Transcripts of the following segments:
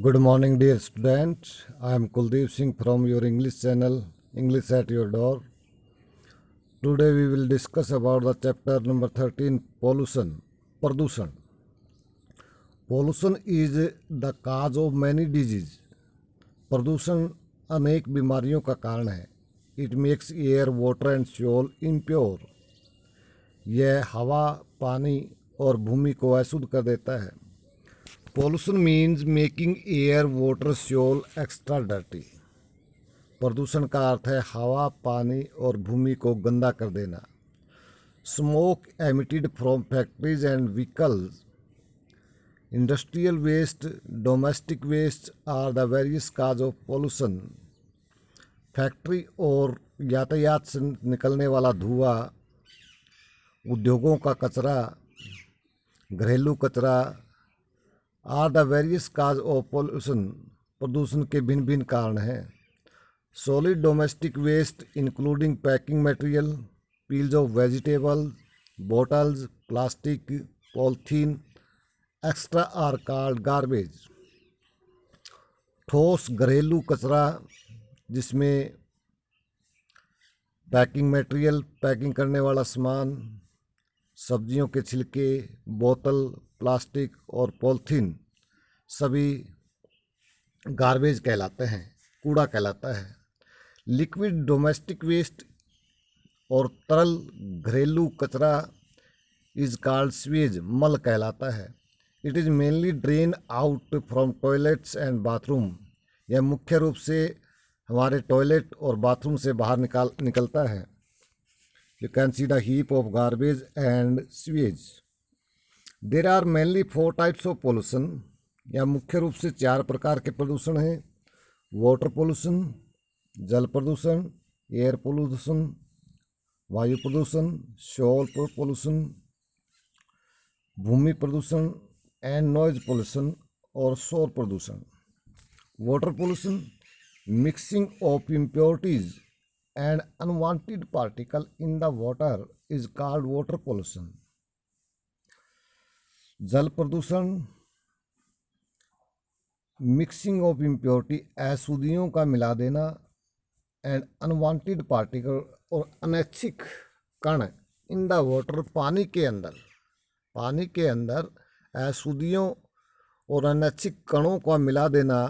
Good morning, dear students. I am Kuldeep Singh from your English channel, English at Your Door. Today we will discuss about the chapter number 13, pollution, Pradushan. Pollution is the cause of many diseases. प्रदूषण अनेक बीमारियों का कारण है. It makes air, water and soil impure. यह हवा, पानी और भूमि को अशुद्ध कर देता है. Pollution means making air, water, soil extra dirty. प्रदूषण का अर्थ है हवा, पानी और भूमि को गंदा कर देना. Smoke emitted from factories and vehicles, industrial waste, domestic waste are the various cause of pollution. Factory और यातायात से निकलने वाला धुआं, उद्योगों का कचरा, घरेलू कचरा are the various cause of pollution. प्रदूषण के भिन्न भिन्न कारण हैं. Solid domestic waste including packing material, peels of vegetable, bottles, plastic, polythene extra are called garbage. ठोस घरेलू कचरा जिसमें पैकिंग मटेरियल, पैकिंग करने वाला सामान, सब्जियों के छिलके, बोतल, प्लास्टिक और पॉलीथीन सभी गार्बेज कहलाते हैं, कूड़ा कहलाता है. लिक्विड डोमेस्टिक वेस्ट और तरल घरेलू कचरा इज कॉल्ड स्वेज, मल कहलाता है. It is mainly drain out from toilets and bathroom. यह मुख्य रूप से हमारे टॉयलेट और बाथरूम से बाहर निकलता है. You can see the heap of garbage and sewage. There are mainly 4 types of pollution. यह मुख्य रूप से 4 प्रकार के प्रदूषण हैं. वाटर पोल्यूशन, जल प्रदूषण, एयर पोल्यूशन, वायु प्रदूषण, सॉइल पोल्यूशन, भूमि प्रदूषण एंड नॉइज पोल्यूशन और शोर प्रदूषण. Water pollution, mixing of impurities and unwanted particle in the water is called water pollution. जल प्रदूषण, मिक्सिंग ऑफ इम्प्योरिटी, अशुद्धियों का मिला देना, एंड अनवांटेड पार्टिकल और अनैच्छिक कण इन द वाटर, पानी के अंदर अशुद्धियों और अनैच्छिक कणों का मिला देना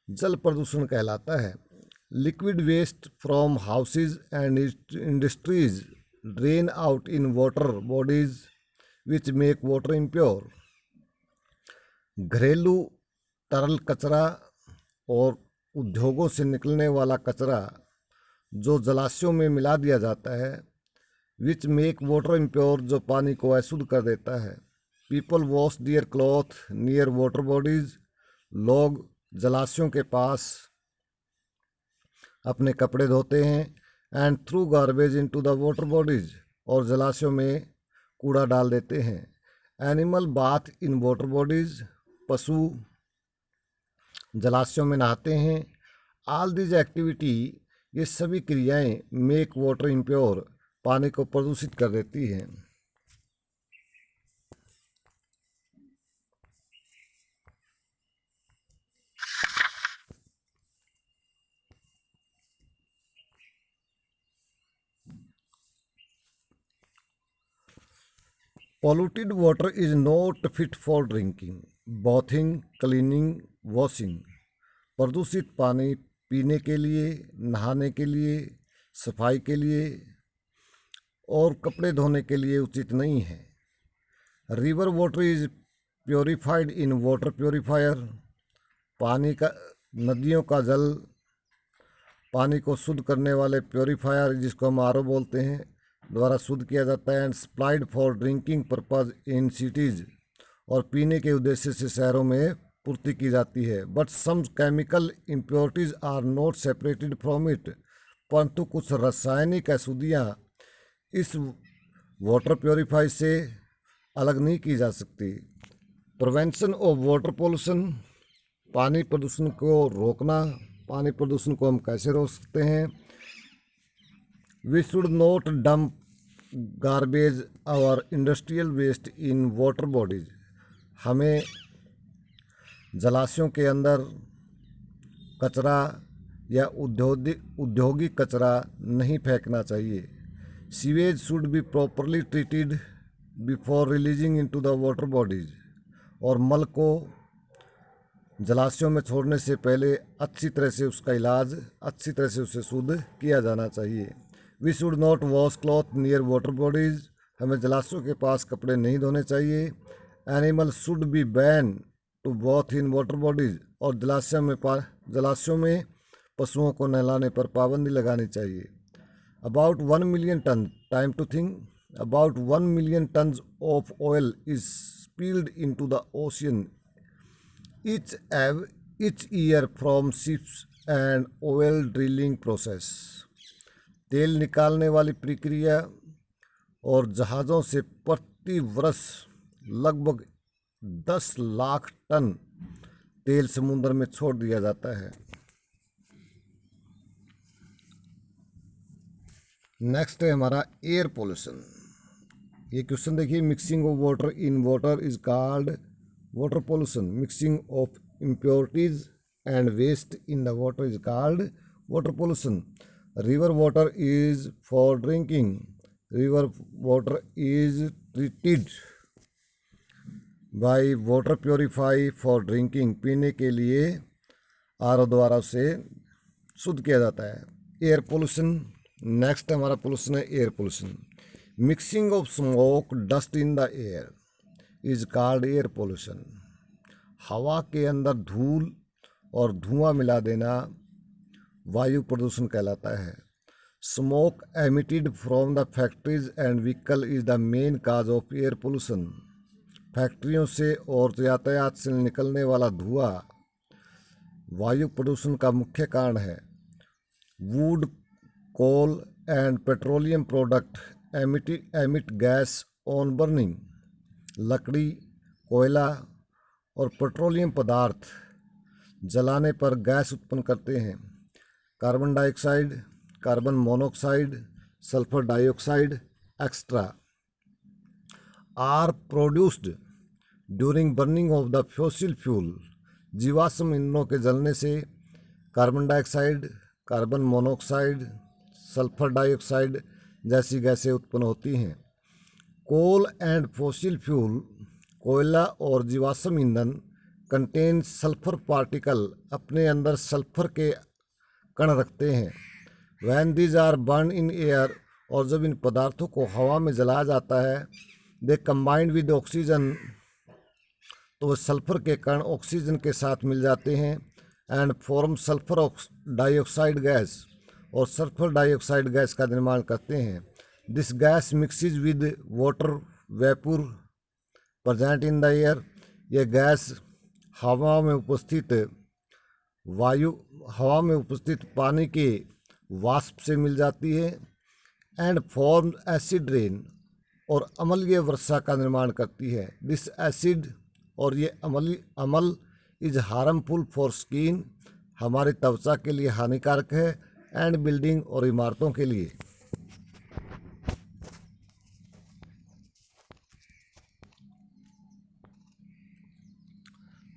जल प्रदूषण कहलाता है. Liquid waste from houses and industries drain out in water bodies which make water impure. घरेलू तरल कचरा और उद्योगों से निकलने वाला कचरा जो जलाशयों में मिला दिया जाता है, which make water impure, जो पानी को अशुद्ध कर देता है. People wash their cloth near water bodies. लोग जलाशयों के पास अपने कपड़े धोते हैं. And through garbage into the water bodies, और जलाशयों में कूड़ा डाल देते हैं. Animal bath in water bodies, पशु जलाशयों में नहाते हैं. ऑल दिज एक्टिविटी, ये सभी क्रियाएं मेक वाटर इम्प्योर, पानी को प्रदूषित कर देती हैं. Polluted water is not fit for drinking, bathing, cleaning, washing. प्रदूषित पानी पीने के लिए, नहाने के लिए, सफाई के लिए और कपड़े धोने के लिए उचित नहीं है. River water is purified in water purifier. नदियों का जल पानी को शुद्ध करने वाले प्योरीफायर, जिसको हम आरओ बोलते हैं, द्वारा शुद्ध किया जाता है. And supplied for drinking purpose in cities, और पीने के उद्देश्य से शहरों में पूर्ति की जाती है. But some chemical impurities are not separated from it. परंतु कुछ रासायनिक अशुद्धियाँ इस वाटर प्योरीफाई से अलग नहीं की जा सकती. प्रिवेंशन ऑफ वाटर पोल्यूशन, पानी प्रदूषण को रोकना. पानी प्रदूषण को हम कैसे रोक सकते हैं? We should not dump garbage और industrial waste in water bodies. हमें जलाशयों के अंदर कचरा या औद्योगिक कचरा नहीं फेंकना चाहिए। Sewage should be properly treated before releasing into the water bodies, और मल को जलाशयों में छोड़ने से पहले अच्छी तरह से उसका इलाज, अच्छी तरह से उसे शुद्ध किया जाना चाहिए। We should not wash cloth near water bodies, हमें जलाशयों के पास कपड़े नहीं धोने चाहिए। Animal should be ban to bath in water bodies, और जलाशयों में पशुओं को नहलाने पर पाबंदी लगानी चाहिए। About 1 million ton, time to think, about 1 million ton of oil is spilled into the ocean each year from ships and oil drilling process। तेल निकालने वाली प्रक्रिया और जहाज़ों से प्रति वर्ष लगभग 10 लाख टन तेल समुद्र में छोड़ दिया जाता है। नेक्स्ट है हमारा एयर पोल्यूशन। ये क्वेश्चन देखिए, mixing of water in water is called water pollution, mixing of impurities and waste in the water is called water pollution। river water is for drinking, river water is treated by water purify for drinking, पीने के लिए RO द्वारा उसे शुद्ध किया जाता है। Air pollution, next हमारा पोल्यूशन है air pollution. Mixing of smoke dust in the air is called air pollution. हवा के अंदर धूल और धुआं मिला देना वायु प्रदूषण कहलाता है। Smoke emitted from the factories and vehicle is the main cause of air pollution. फैक्ट्रियों से और यातायात से निकलने वाला धुआं वायु प्रदूषण का मुख्य कारण है। Wood, coal and petroleum product emit gas on burning. लकड़ी, कोयला और पेट्रोलियम पदार्थ जलाने पर गैस उत्पन्न करते हैं। Carbon dioxide, carbon monoxide, sulphur dioxide extra are produced during burning of the fossil fuel. जीवाश्म ईंधनों के जलने से carbon dioxide, carbon monoxide, sulphur dioxide जैसी गैसें उत्पन्न होती हैं। कोल एंड फॉसिल फ्यूल, कोयला और जीवाश्म ईंधन कंटेन सल्फर पार्टिकल, अपने अंदर सल्फर के कण रखते हैं। When these are burn in air, और जब इन पदार्थों को हवा में जलाया जाता है, दे कंबाइंड विद ऑक्सीजन, तो वह सल्फर के कण ऑक्सीजन के साथ मिल जाते हैं and form sulphur dioxide gas, और सल्फर डाइऑक्साइड गैस का निर्माण करते हैं। This gas mixes with water vapour present in the air. यह गैस हवा में उपस्थित पानी के वाष्प से मिल जाती है एंड फॉर्म एसिड रेन, और अम्लीय वर्षा का निर्माण करती है। दिस एसिड, और ये अम्ल इज हार्मफुल फॉर स्किन, हमारी त्वचा के लिए हानिकारक है, एंड बिल्डिंग, और इमारतों के लिए।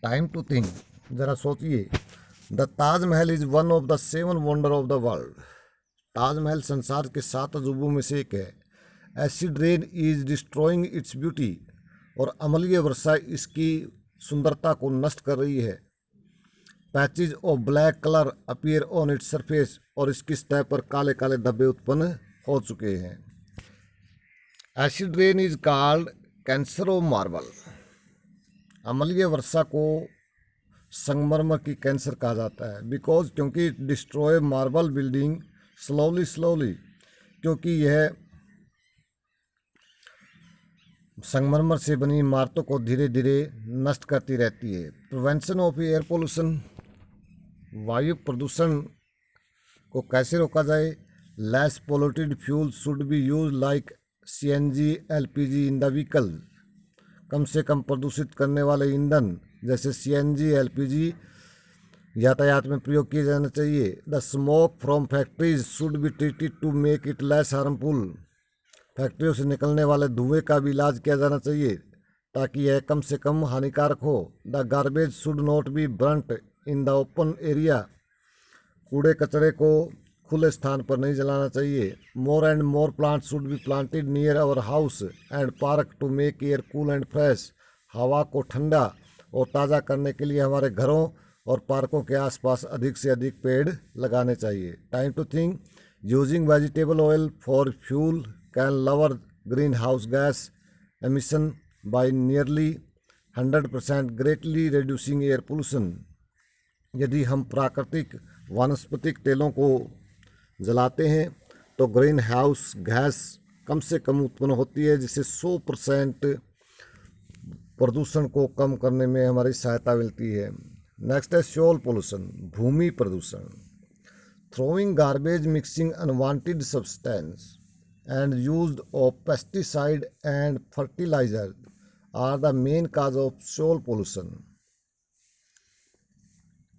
टाइम टू थिंक, ज़रा सोचिए। The Taj Mahal is one of the 7 wonder of the world. Taj Mahal संसार के 7 अजूबों में से एक है। Acid rain is destroying its beauty, और अम्लीय वर्षा इसकी सुंदरता को नष्ट कर रही है। Patches of black colour appear on its surface, और इसकी सतह पर काले काले धब्बे उत्पन्न हो चुके हैं। Acid rain is called cancer of marble. अम्लीय वर्षा को संगमरमर की कैंसर कहा जाता है, बिकॉज, क्योंकि डिस्ट्रॉय मार्बल बिल्डिंग स्लोली, क्योंकि यह संगमरमर से बनी इमारतों को धीरे धीरे नष्ट करती रहती है। प्रिवेंशन ऑफ एयर पोल्यूशन, वायु प्रदूषण को कैसे रोका जाए? Less polluted fuel should be use like CNG, LPG in the vehicle. कम से कम प्रदूषित करने वाले ईंधन जैसे CNG, LPG यातायात में प्रयोग किए जाना चाहिए। The smoke from factories should be treated to make it less harmful. फैक्ट्रियों से निकलने वाले धुएं का भी इलाज किया जाना चाहिए ताकि यह कम से कम हानिकारक हो। The garbage should not be burnt in the open area. कूड़े कचरे को खुले स्थान पर नहीं जलाना चाहिए। More and more plant should be planted near our house and park to make air cool and fresh. हवा को ठंडा और ताज़ा करने के लिए हमारे घरों और पार्कों के आसपास अधिक से अधिक पेड़ लगाने चाहिए। Time to think. Using vegetable oil for fuel can lower greenhouse gas emission by nearly 100%, greatly reducing air pollution। यदि हम प्राकृतिक वानस्पतिक तेलों को जलाते हैं तो ग्रीन हाउस गैस कम से कम उत्पन्न होती है, जिससे 100% प्रदूषण को कम करने में हमारी सहायता मिलती है। नेक्स्ट है सोल पोल्यूशन, भूमि प्रदूषण। Throwing garbage, mixing unwanted substance and used of pesticide and fertilizer are the main cause of soil pollution।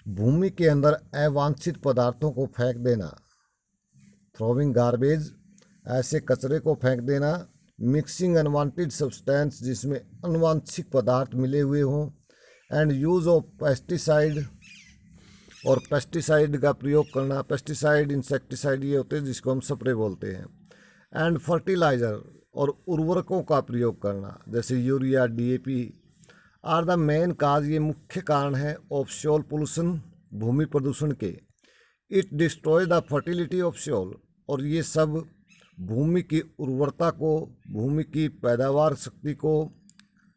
भूमि के अंदर अवांछित पदार्थों को फेंक देना, थ्रोइंग गार्बेज ऐसे कचरे को फेंक देना, मिक्सिंग अनवांटेड सब्सटेंस जिसमें अनवांछित पदार्थ मिले हुए हों, एंड यूज ऑफ पेस्टिसाइड और पेस्टिसाइड का प्रयोग करना। पेस्टिसाइड इंसेक्टिसाइड ये होते हैं जिसको हम स्प्रे बोलते हैं। एंड फर्टिलाइज़र और उर्वरकों का प्रयोग करना जैसे urea, DAP are the main cause, ये मुख्य कारण है ऑफ सोल पोल्यूशन, भूमि प्रदूषण के। It destroy the fertility of soil, और ये सब भूमि की उर्वरता को, भूमि की पैदावार शक्ति को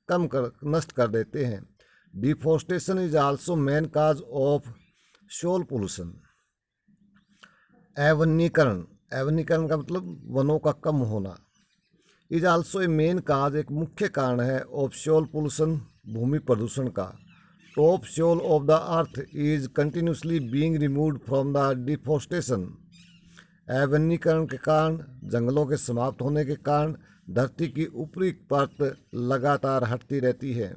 नष्ट कर देते हैं। Deforestation is also main cause of soil pollution. एवनीकरण, एवनीकरण का मतलब वनों का कम होना। Is also a main cause, एक मुख्य कारण है ऑफ सोल पोल्यूशन, भूमि प्रदूषण का। Top soil of the earth is continuously being removed from the deforestation. एवनीकरण के कारण, जंगलों के समाप्त होने के कारण धरती की ऊपरी परत लगातार हटती रहती है।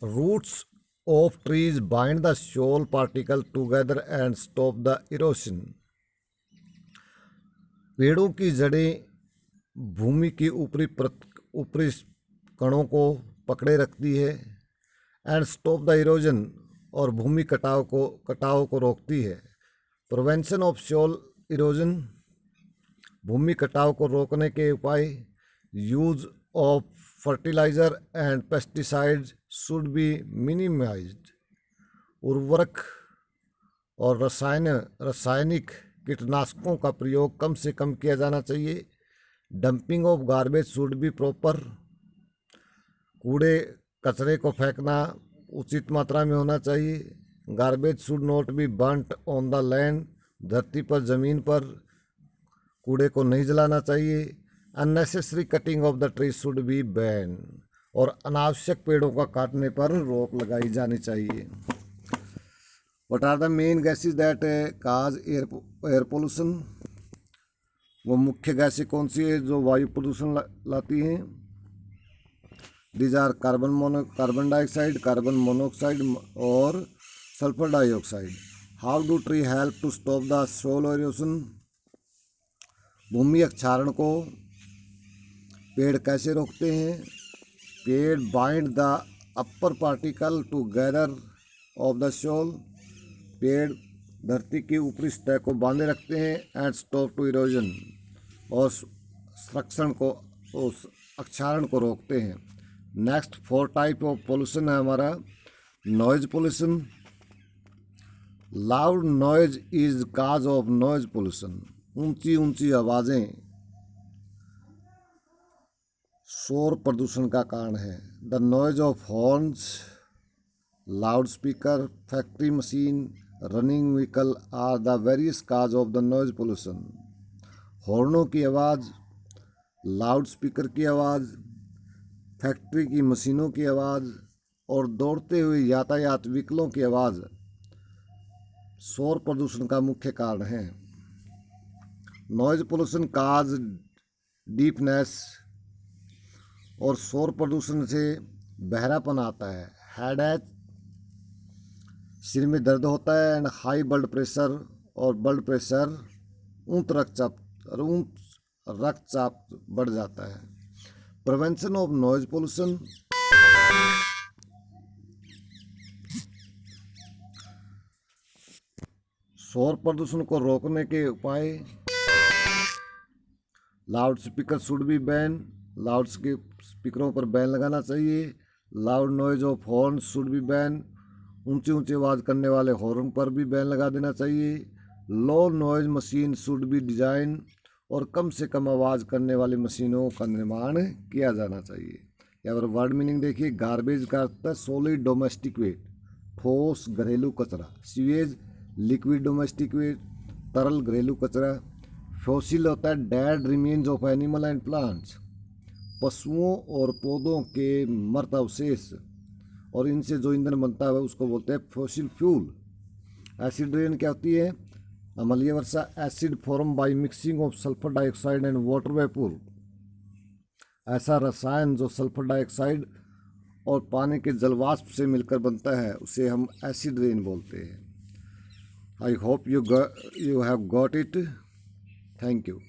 Roots of trees bind the soil particle together and stop the erosion। पेड़ों की जड़ें भूमि की ऊपरी कणों को पकड़े रखती है। एंड स्टॉप द इरोजन, और भूमि कटाव को रोकती है। प्रिवेंशन ऑफ सोल इरोजन, भूमि कटाव को रोकने के उपाय। Use of fertiliser and pesticides should be minimised. उर्वरक और रासायनिक कीटनाशकों का प्रयोग कम से कम किया जाना चाहिए। Dumping of garbage should be proper, कूड़े कचरे को फेंकना उचित मात्रा में होना चाहिए। Garbage should not B burnt on the land, धरती पर ज़मीन पर कूड़े को नहीं जलाना चाहिए। Unnecessary cutting of the tree should be ban, और अनावश्यक पेड़ों का काटने पर रोक लगाई जानी चाहिए। What are the main gases that cause air pollution, वो मुख्य गैसें कौन सी है जो वायु प्रदूषण लाती हैं। These are carbon dioxide, carbon monoxide और sulphur dioxide. How do tree help to stop the soil erosion, भूमि क्षारण को पेड़ कैसे रोकते हैं। पेड़ bind the upper particle together of the soil, पेड़ धरती की ऊपरी सतह को बांधे रखते हैं। एंड स्टॉप टू इरोजन, और क्षारण को रोकते हैं। नेक्स्ट 4 टाइप ऑफ पोल्यूशन है हमारा। Noise pollution, loud noise is cause of noise pollution, ऊंची ऊंची आवाज़ें शोर प्रदूषण का कारण है। The noise of horns, loudspeaker, factory machine, running vehicle are the various cause of the noise pollution. हॉर्नों की आवाज़, लाउड स्पीकर की आवाज़, फैक्ट्री की मशीनों की आवाज़ और दौड़ते हुए यातायात व्हीकलों की आवाज़ शोर प्रदूषण का मुख्य कारण है। नॉइज पोल्यूशन काज डीफनेस और शोर प्रदूषण से बहरापन आता है, हेडेक, सिर में दर्द होता है, एंड हाई ब्लड प्रेशर और ब्लड प्रेशर, ऊंच रक्तचाप बढ़ जाता है। प्रिवेंशन ऑफ नॉइज पोल्यूशन, शोर प्रदूषण को रोकने के उपाय, loud speaker should be ban, loud स्पीकरों पर बैन लगाना चाहिए। Loud noise of horn should be ban, ऊंची ऊंची आवाज़ करने वाले हॉर्न पर भी बैन लगा देना चाहिए। Low noise machine should be design, और कम से कम आवाज़ करने वाली मशीनों का निर्माण किया जाना चाहिए। यहाँ पर वर्ड मीनिंग देखिए, गार्बेज का अर्थ है सॉलिड डोमेस्टिक वेस्ट, ठोस घरेलू कचरा। सीवेज लिक्विड डोमेस्टिक वेस्ट, तरल घरेलू कचरा। फॉसिल होता है dead remains of animal and plants, पशुओं और पौधों के मृत अवशेष, और इनसे जो ईंधन बनता है उसको बोलते हैं फॉसिल फ्यूल। एसिड रेन क्या होती है? अम्लीय वर्षा, acid form by mixing of sulphur dioxide and water vapour. ऐसा रसायन जो सल्फर डाइऑक्साइड और पानी के जलवाष्प से मिलकर बनता है उसे हम एसिड रेन बोलते हैं। I hope you have got it. Thank you.